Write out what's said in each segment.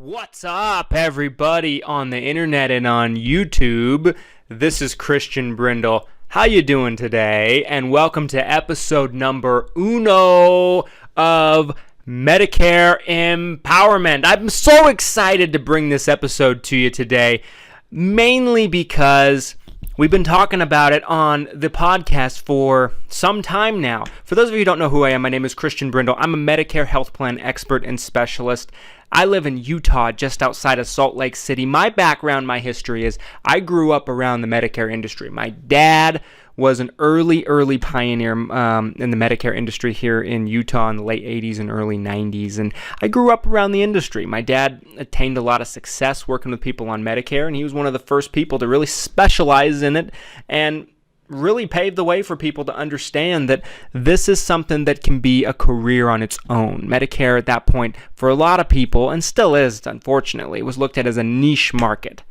What's up, everybody on the internet and on YouTube? This is Christian Brindle. How you doing today? And welcome to episode number uno of Medicare Empowerment. I'm so excited to bring this episode to you today, mainly because we've been talking about it on the podcast for some time now. For those of you who don't know who I am, my name is Christian Brindle. I'm a Medicare health plan expert and specialist. I live in Utah, just outside of Salt Lake City. My background, my history is I grew up around the Medicare industry. My dad was an early pioneer in the Medicare industry here in Utah in the late 80s and early 90s. And I grew up around the industry. My dad attained a lot of success working with people on Medicare, and he was one of the first people to really specialize in it and really paved the way for people to understand that this is something that can be a career on its own. Medicare at that point, for a lot of people, and still is, unfortunately, was looked at as a niche market.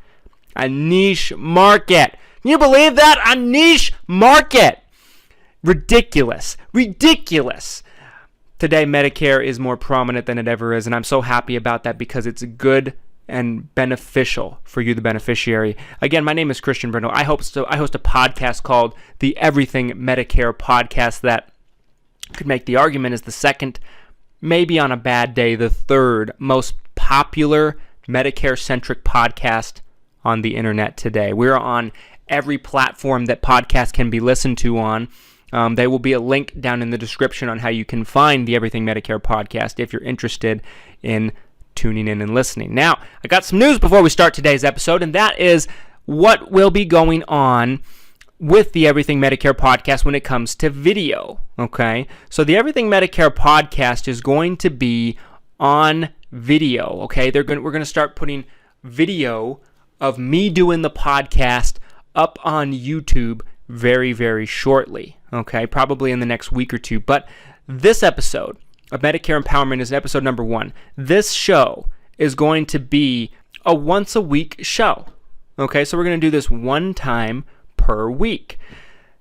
A niche market. Can you believe that? A niche market. Ridiculous. Today, Medicare is more prominent than it ever is, and I'm so happy about that because it's good and beneficial for you, the beneficiary. Again, my name is Christian Brindle. I host a podcast called the Everything Medicare Podcast that could make the argument is the second, maybe on a bad day, the third most popular Medicare-centric podcast on the internet today. We're on every platform that podcasts can be listened to on. There will be a link down in the description on how you can find the Everything Medicare Podcast if you're interested in tuning in and listening. Now, I got some news before we start today's episode, and that is what will be going on with the Everything Medicare Podcast when it comes to video, okay? So the Everything Medicare Podcast is going to be on video, okay? We're going to start putting video of me doing the podcast up on YouTube very, very shortly, okay? Probably in the next week or two. But this episode of Medicare Empowerment is episode number 1. This show is going to be a once-a-week show. Okay, so we're going to do this one time per week.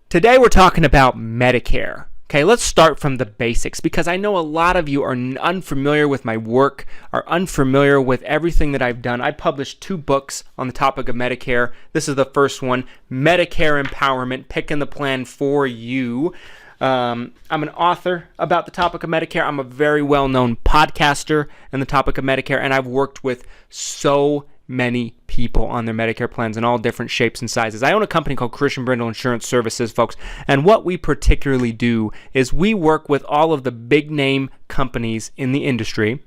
Today we're talking about Medicare. Okay, let's start from the basics because I know a lot of you are unfamiliar with my work, are unfamiliar with everything that I've done. I published 2 books on the topic of Medicare. This is the first one, Medicare Empowerment, Picking the Plan for You. I'm an author about the topic of Medicare. I'm a very well-known podcaster in the topic of Medicare, and I've worked with so many people on their Medicare plans in all different shapes and sizes. I own a company called Christian Brindle Insurance Services, folks, and what we particularly do is we work with all of the big-name companies in the industry.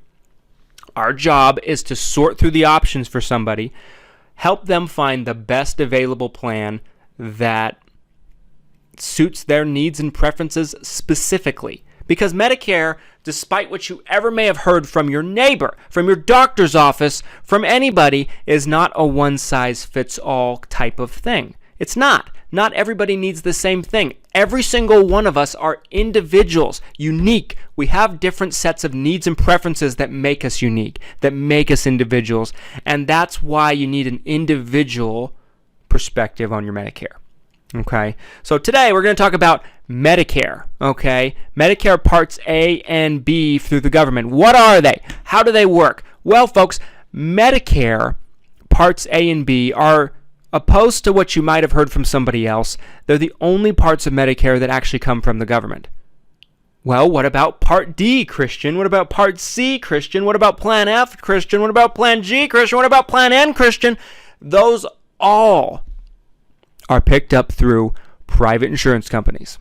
Our job is to sort through the options for somebody, help them find the best available plan that suits their needs and preferences specifically. Because Medicare, despite what you ever may have heard from your neighbor, from your doctor's office, from anybody, is not a one-size-fits-all type of thing. It's not. Not everybody needs the same thing. Every single one of us are individuals, unique. We have different sets of needs and preferences that make us unique, that make us individuals. And that's why you need an individual perspective on your Medicare. Okay, so today we're going to talk about Medicare, okay? Medicare Parts A and B through the government. What are they? How do they work? Well, folks, Medicare Parts A and B are opposed to what you might have heard from somebody else. They're the only parts of Medicare that actually come from the government. Well, what about Part D, Christian? What about Part C, Christian? What about Plan F, Christian? What about Plan G, Christian? What about Plan N, Christian? Those all are picked up through private insurance companies.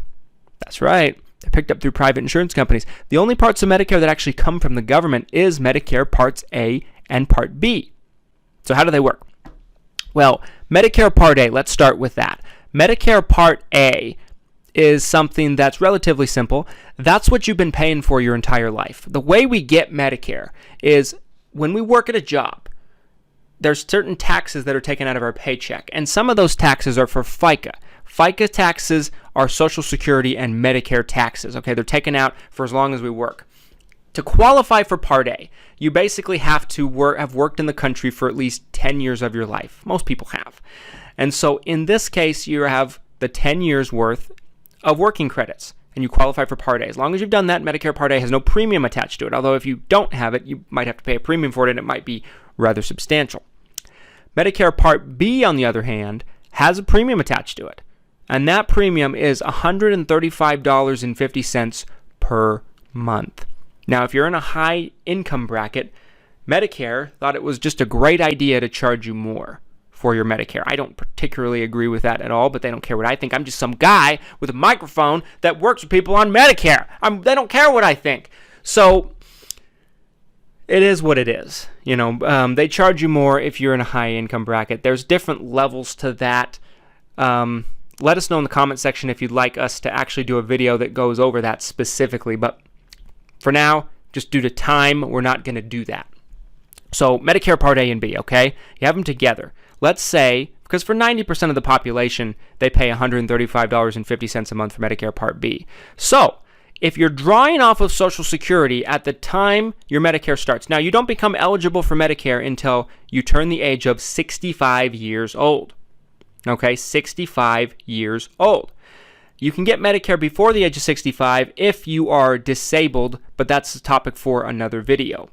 That's right. They're picked up through private insurance companies. The only parts of Medicare that actually come from the government is Medicare Parts A and Part B. So how do they work? Well, Medicare Part A, let's start with that. Medicare Part A is something that's relatively simple. That's what you've been paying for your entire life. The way we get Medicare is when we work at a job, there's certain taxes that are taken out of our paycheck, and some of those taxes are for FICA. FICA taxes are Social Security and Medicare taxes. Okay, they're taken out for as long as we work. To qualify for Part A, you basically have to have worked in the country for at least 10 years of your life. Most people have. And so in this case, you have the 10 years worth of working credits, and you qualify for Part A. As long as you've done that, Medicare Part A has no premium attached to it. Although if you don't have it, you might have to pay a premium for it, and it might be rather substantial. Medicare Part B, on the other hand, has a premium attached to it, and that premium is $135.50 per month. Now, if you're in a high income bracket, Medicare thought it was just a great idea to charge you more for your Medicare. I don't particularly agree with that at all, but they don't care what I think. I'm just some guy with a microphone that works with people on Medicare. They don't care what I think. So it is what it is. They charge you more if you're in a high income bracket. There's different levels to that. Let us know in the comment section if you'd like us to actually do a video that goes over that specifically. But for now, just due to time, we're not going to do that. So Medicare Part A and B, okay? You have them together. Let's say, because for 90% of the population, they pay $135.50 a month for Medicare Part B. So if you're drawing off of Social Security at the time your Medicare starts, now you don't become eligible for Medicare until you turn the age of 65 years old. Okay, 65 years old. You can get Medicare before the age of 65 if you are disabled, but that's a topic for another video.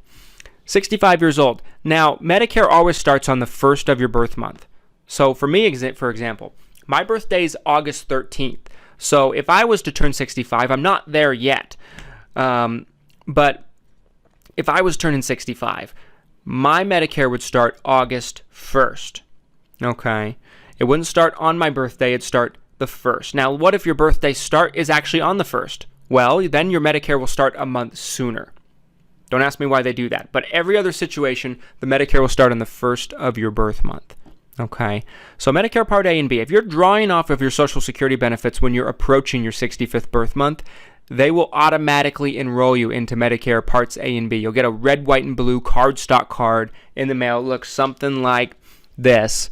65 years old. Now, Medicare always starts on the first of your birth month. So for me, for example, my birthday is August 13th. So if I was to turn 65, I'm not there yet. But if I was turning 65, my Medicare would start August 1st. Okay? It wouldn't start on my birthday, it'd start the 1st. Now, what if your birthday start is actually on the 1st? Well, then your Medicare will start a month sooner. Don't ask me why they do that. But every other situation, the Medicare will start on the 1st of your birth month. Okay, so Medicare Part A and B, if you're drawing off of your Social Security benefits when you're approaching your 65th birth month, they will automatically enroll you into Medicare Parts A and B. You'll get a red, white, and blue cardstock card in the mail. It looks something like this.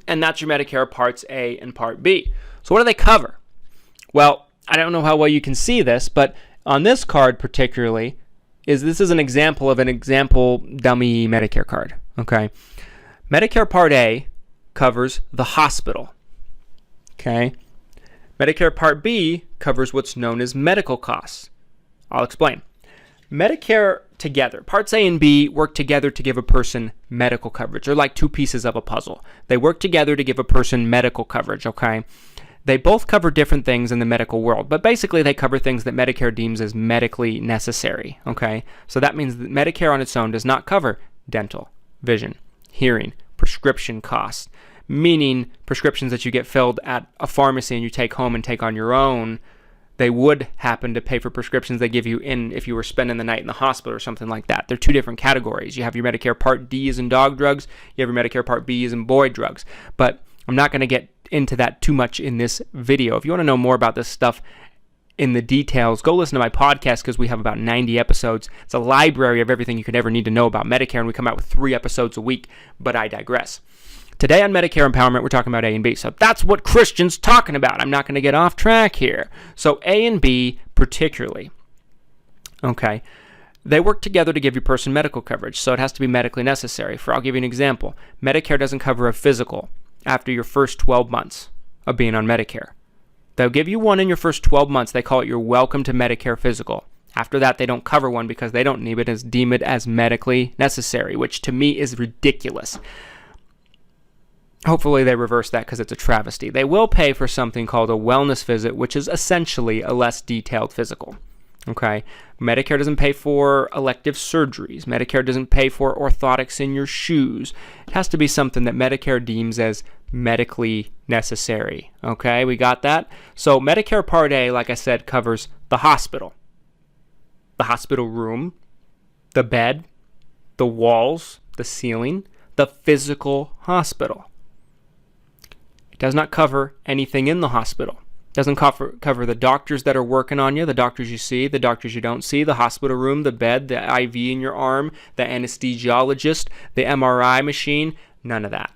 And that's your Medicare Parts A and Part B. So what do they cover? Well, I don't know how well you can see this, but on this card particularly, this is an example of an example dummy Medicare card. Okay. Medicare Part A covers the hospital. Okay. Medicare Part B covers what's known as medical costs. I'll explain. Medicare together, Parts A and B work together to give a person medical coverage. They're like two pieces of a puzzle. They work together to give a person medical coverage, okay? They both cover different things in the medical world, but basically they cover things that Medicare deems as medically necessary, okay? So that means that Medicare on its own does not cover dental, vision, hearing, prescription costs, meaning prescriptions that you get filled at a pharmacy and you take home and take on your own. They would happen to pay for prescriptions they give you if you were spending the night in the hospital or something like that. They're two different categories. You have your Medicare Part D as in dog drugs. You have your Medicare Part B as in boy drugs. But I'm not going to get into that too much in this video. If you want to know more about this stuff in the details, go listen to my podcast because we have about 90 episodes. It's a library of everything you could ever need to know about Medicare, and we come out with 3 episodes a week, but I digress. Today on Medicare Empowerment, we're talking about A and B. So that's what Christian's talking about. I'm not going to get off track here. So A and B particularly, okay, they work together to give your person medical coverage. So it has to be medically necessary. I'll give you an example. Medicare doesn't cover a physical after your first 12 months of being on Medicare. They'll give you one in your first 12 months. They call it your Welcome to Medicare physical. After that, they don't cover one because they don't deem it as medically necessary, which to me is ridiculous. Hopefully they reverse that because it's a travesty. They will pay for something called a wellness visit, which is essentially a less detailed physical. Okay? Medicare doesn't pay for elective surgeries. Medicare doesn't pay for orthotics in your shoes. It has to be something that Medicare deems as medically necessary. Okay? We got that? So Medicare Part A, like I said, covers the hospital room, the bed, the walls, the ceiling, the physical hospital. Does not cover anything in the hospital. Doesn't cover the doctors that are working on you, the doctors you see, the doctors you don't see, the hospital room, the bed, the IV in your arm, the anesthesiologist, the MRI machine, none of that.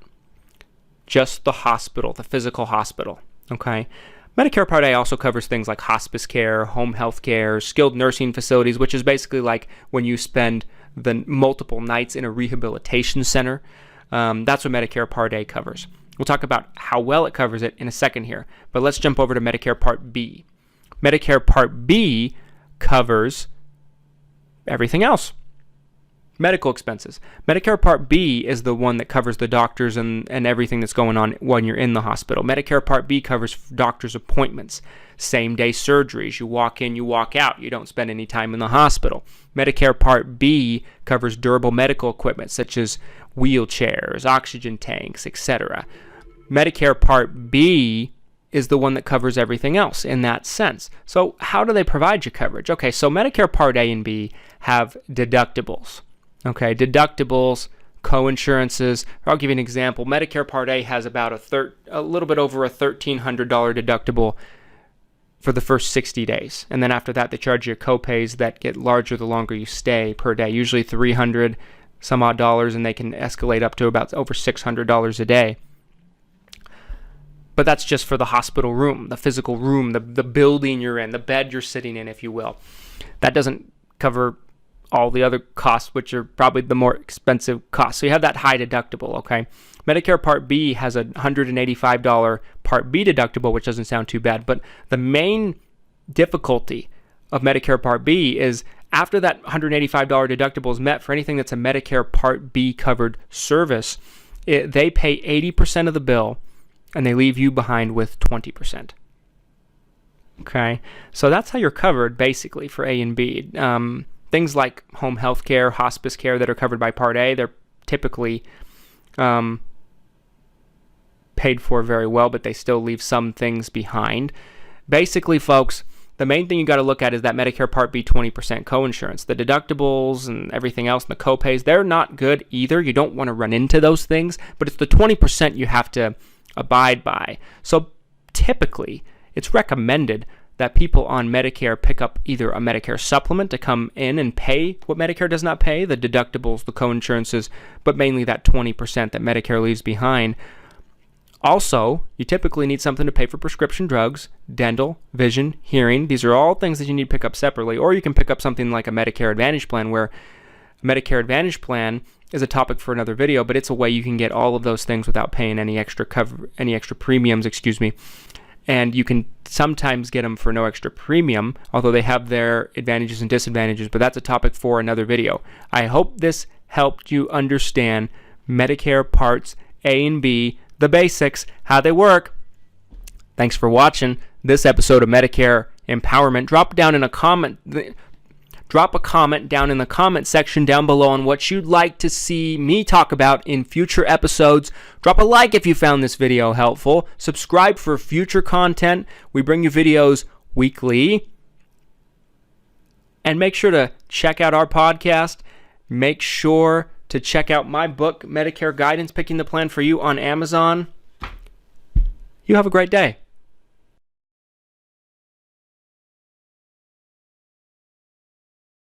Just the hospital, the physical hospital, okay? Medicare Part A also covers things like hospice care, home health care, skilled nursing facilities, which is basically like when you spend the multiple nights in a rehabilitation center. That's what Medicare Part A covers. We'll talk about how well it covers it in a second here, but let's jump over to Medicare Part B. Medicare Part B covers everything else. Medical expenses. Medicare Part B is the one that covers the doctors and everything that's going on when you're in the hospital. Medicare Part B covers doctor's appointments, same-day surgeries. You walk in, you walk out. You don't spend any time in the hospital. Medicare Part B covers durable medical equipment such as wheelchairs, oxygen tanks, etc. Medicare Part B is the one that covers everything else in that sense. So how do they provide you coverage? Okay, so Medicare Part A and B have deductibles. Okay, deductibles, co-insurances. I'll give you an example. Medicare Part A has about a little bit over a $1,300 deductible for the first 60 days. And then after that, they charge you co-pays that get larger the longer you stay per day, usually $300 some odd dollars, and they can escalate up to about over $600 a day. But that's just for the hospital room, the physical room, the building you're in, the bed you're sitting in, if you will. That doesn't cover all the other costs, which are probably the more expensive costs. So you have that high deductible, okay? Medicare Part B has a $185 Part B deductible, which doesn't sound too bad. But the main difficulty of Medicare Part B is after that $185 deductible is met for anything that's a Medicare Part B covered service, they pay 80% of the bill and they leave you behind with 20%. Okay? So that's how you're covered basically for A and B. Things like home health care, hospice care that are covered by Part A, they're typically paid for very well, but they still leave some things behind. Basically, folks, the main thing you got to look at is that Medicare Part B 20% coinsurance. The deductibles and everything else, and the copays, they're not good either. You don't want to run into those things, but it's the 20% you have to abide by. So typically, it's recommended that people on Medicare pick up either a Medicare supplement to come in and pay what Medicare does not pay, the deductibles, the coinsurances, but mainly that 20% that Medicare leaves behind. Also, you typically need something to pay for prescription drugs, dental, vision, hearing. These are all things that you need to pick up separately, or you can pick up something like a Medicare Advantage plan, where a Medicare Advantage plan is a topic for another video, but it's a way you can get all of those things without paying any extra premiums, and you can sometimes get them for no extra premium, although they have their advantages and disadvantages, but that's a topic for another video. I hope this helped you understand Medicare Parts A and B, the basics, how they work. Thanks for watching this episode of Medicare Empowerment. Drop a comment down in the comment section down below on what you'd like to see me talk about in future episodes. Drop a like if you found this video helpful. Subscribe for future content. We bring you videos weekly. And make sure to check out our podcast. Make sure to check out my book, Medicare Guidance, Picking the Plan for You, on Amazon. You have a great day.